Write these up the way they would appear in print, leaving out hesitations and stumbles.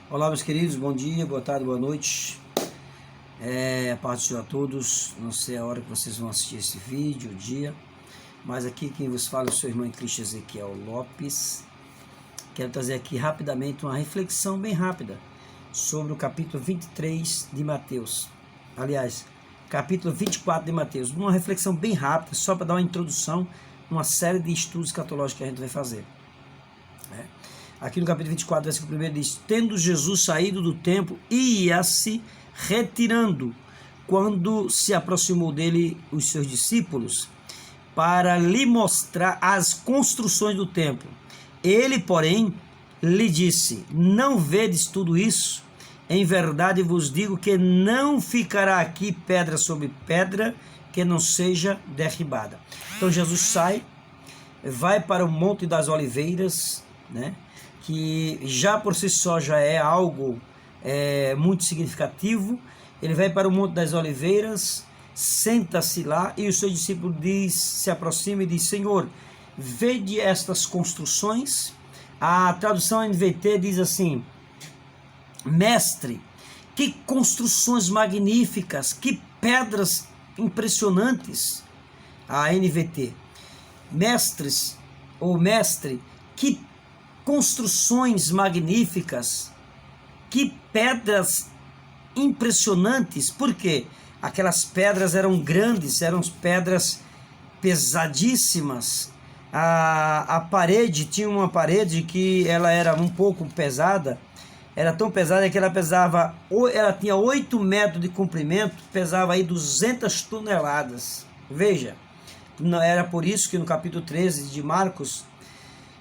Olá, meus queridos, bom dia, boa tarde, boa noite. A paz do Senhor a todos. Não sei a hora que vocês vão assistir esse vídeo, o dia, mas aqui quem vos fala é o seu irmão em Cristo Ezequiel Lopes. Quero trazer aqui rapidamente uma reflexão bem rápida sobre o capítulo 23 de Mateus. Aliás, capítulo 24 de Mateus. Uma reflexão bem rápida, só para dar uma introdução a uma série de estudos escatológicos que a gente vai fazer. Aqui no capítulo 24, versículo 1 diz: tendo Jesus saído do templo, ia-se retirando, quando se aproximou dele os seus discípulos, para lhe mostrar as construções do templo. Ele, porém, lhe disse: não vedes tudo isso? Em verdade vos digo que não ficará aqui pedra sobre pedra que não seja derribada. Então Jesus sai, vai para o Monte das Oliveiras, que já por si só já é algo muito significativo. Ele vai para o Monte das Oliveiras, senta-se lá e o seu discípulo se aproxima e diz: Senhor, vede estas construções. A tradução NVT diz assim: Mestre, que construções magníficas, que pedras impressionantes. A NVT: Mestres, ou mestre, que construções magníficas, que pedras impressionantes. Por quê? Aquelas pedras eram grandes, eram pedras pesadíssimas. A parede, tinha uma parede que ela era um pouco pesada, era tão pesada que ela tinha 8 metros de comprimento, pesava aí 200 toneladas. Veja, era por isso que no capítulo 13 de Marcos,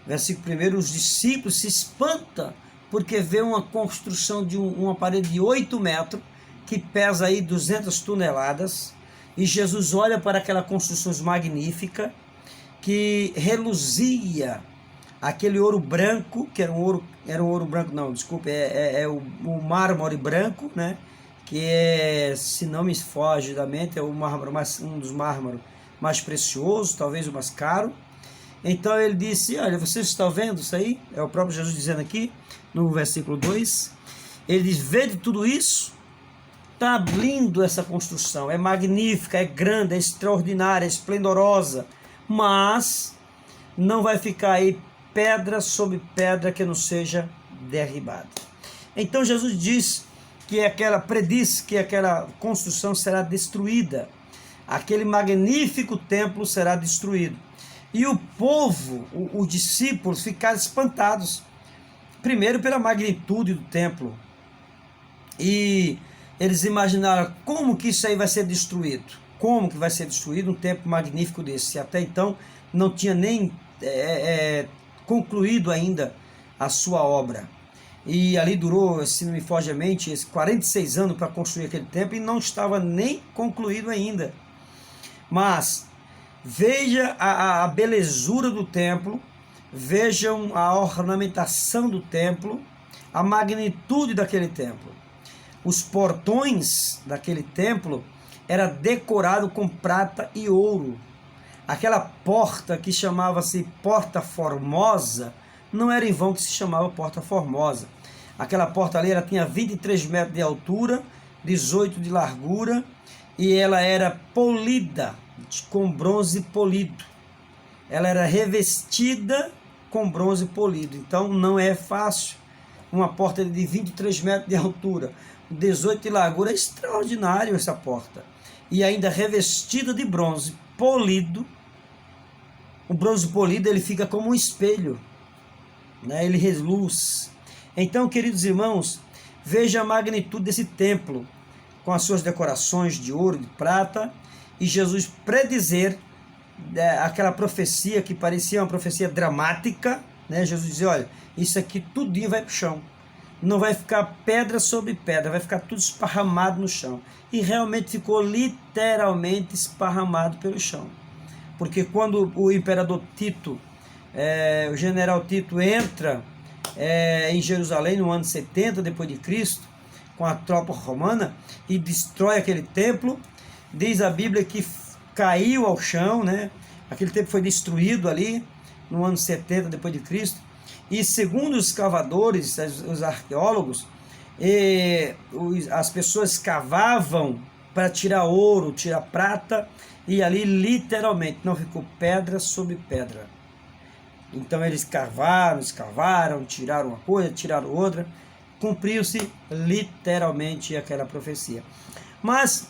versículo 1, os discípulos se espantam porque vê uma construção de uma parede de 8 metros, que pesa aí 200 toneladas, e Jesus olha para aquela construção magnífica, que reluzia aquele ouro branco, que era um ouro branco, não, desculpe, o mármore branco, que se não me foge da mente, é um dos mármores mais preciosos, talvez o mais caro. Então ele disse: olha, vocês estão vendo isso aí? É o próprio Jesus dizendo aqui, no versículo 2. Ele diz: vede tudo isso? Está lindo essa construção, é magnífica, é grande, é extraordinária, é esplendorosa, mas não vai ficar aí pedra sobre pedra que não seja derribada. Então Jesus prediz que aquela construção será destruída, aquele magnífico templo será destruído. E o povo, os discípulos, ficaram espantados, primeiro pela magnitude do templo, e eles imaginaram: como que isso aí vai ser destruído? Como que vai ser destruído um templo magnífico desse? Até então não tinha nem concluído ainda a sua obra. E ali durou, se não me foge a mente, 46 anos para construir aquele templo, e não estava nem concluído ainda. Mas veja a belezura do templo, vejam a ornamentação do templo, a magnitude daquele templo. Os portões daquele templo era decorado com prata e ouro. Aquela porta que chamava-se Porta Formosa, não era em vão que se chamava Porta Formosa. Aquela porta ali, ela tinha 23 metros de altura, 18 de largura, e ela era polida com bronze polido. Ela era revestida com bronze polido. Então não é fácil. Uma porta de 23 metros de altura, 18 de largura, é extraordinário essa porta. E ainda revestida de bronze polido. O bronze polido, ele fica como um espelho, ele reluz. Então, queridos irmãos, veja a magnitude desse templo, com as suas decorações de ouro, de prata, e Jesus predizer aquela profecia que parecia uma profecia dramática, Jesus dizia: olha, isso aqui tudinho vai para o chão, não vai ficar pedra sobre pedra, vai ficar tudo esparramado no chão. E realmente ficou literalmente esparramado pelo chão, porque quando o imperador Tito, o general Tito, entra em Jerusalém no ano 70 depois de Cristo, com a tropa romana, e destrói aquele templo, diz a Bíblia que caiu ao chão, aquele templo foi destruído ali no ano 70 depois de Cristo, E segundo os escavadores, os arqueólogos, as pessoas cavavam para tirar ouro, tirar prata, e ali literalmente não ficou pedra sobre pedra. Então eles escavaram, tiraram uma coisa, tiraram outra, cumpriu-se literalmente aquela profecia. Mas,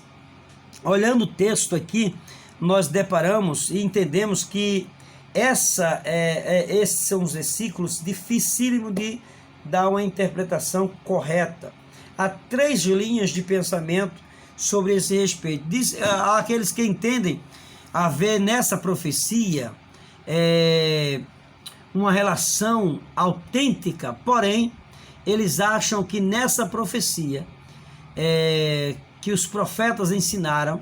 olhando o texto aqui, nós deparamos e entendemos que esses são os versículos dificílimos de dar uma interpretação correta. Há 3 linhas de pensamento sobre esse respeito. Há aqueles que entendem haver nessa profecia uma relação autêntica, porém, eles acham que nessa profecia que os profetas ensinaram,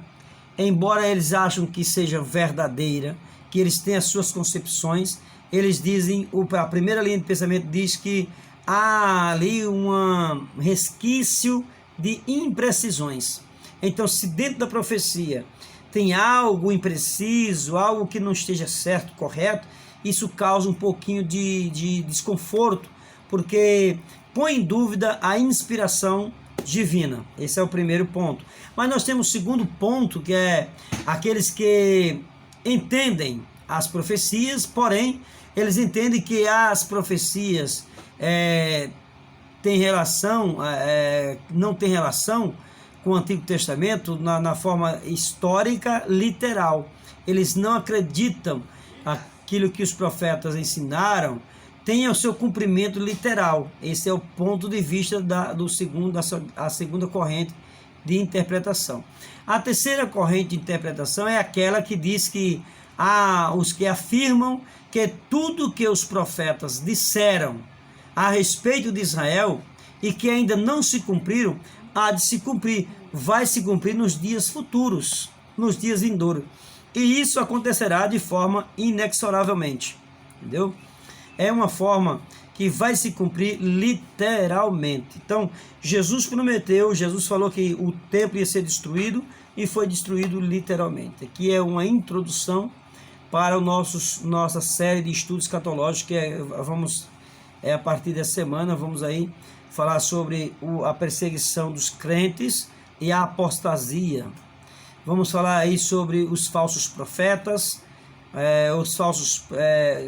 embora eles acham que seja verdadeira, que eles têm as suas concepções, eles dizem, a primeira linha de pensamento diz que há ali um resquício de imprecisões. Então, se dentro da profecia tem algo impreciso, algo que não esteja certo, correto, isso causa um pouquinho de desconforto, porque põe em dúvida a inspiração divina. Esse é o primeiro ponto. Mas nós temos o segundo ponto, que é aqueles que entendem as profecias, porém, eles entendem que as profecias não têm relação com o Antigo Testamento na forma histórica, literal. Eles não acreditam aquilo que os profetas ensinaram tenha o seu cumprimento literal. Esse é o ponto de vista a segunda corrente de interpretação. A terceira corrente de interpretação é aquela que diz que os que afirmam que tudo que os profetas disseram a respeito de Israel e que ainda não se cumpriram, há de se cumprir, vai se cumprir nos dias futuros, nos dias vindouros. E isso acontecerá de forma inexoravelmente, entendeu? É uma forma que vai se cumprir literalmente. Então, Jesus prometeu, Jesus falou que o templo ia ser destruído e foi destruído literalmente. Aqui é uma introdução para nossa série de estudos escatológicos, que a partir dessa semana, vamos aí falar sobre a perseguição dos crentes e a apostasia. Vamos falar aí sobre os falsos profetas, os falsos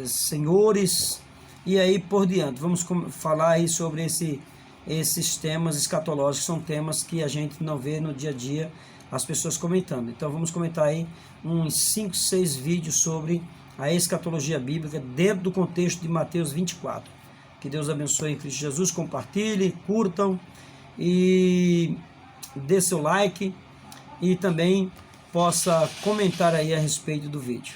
senhores, e aí por diante. Vamos falar aí sobre esses temas escatológicos, que são temas que a gente não vê no dia a dia as pessoas comentando. Então vamos comentar aí uns 5, 6 vídeos sobre a escatologia bíblica dentro do contexto de Mateus 24. Que Deus abençoe em Cristo Jesus, compartilhe, curtam e dê seu like e também possa comentar aí a respeito do vídeo.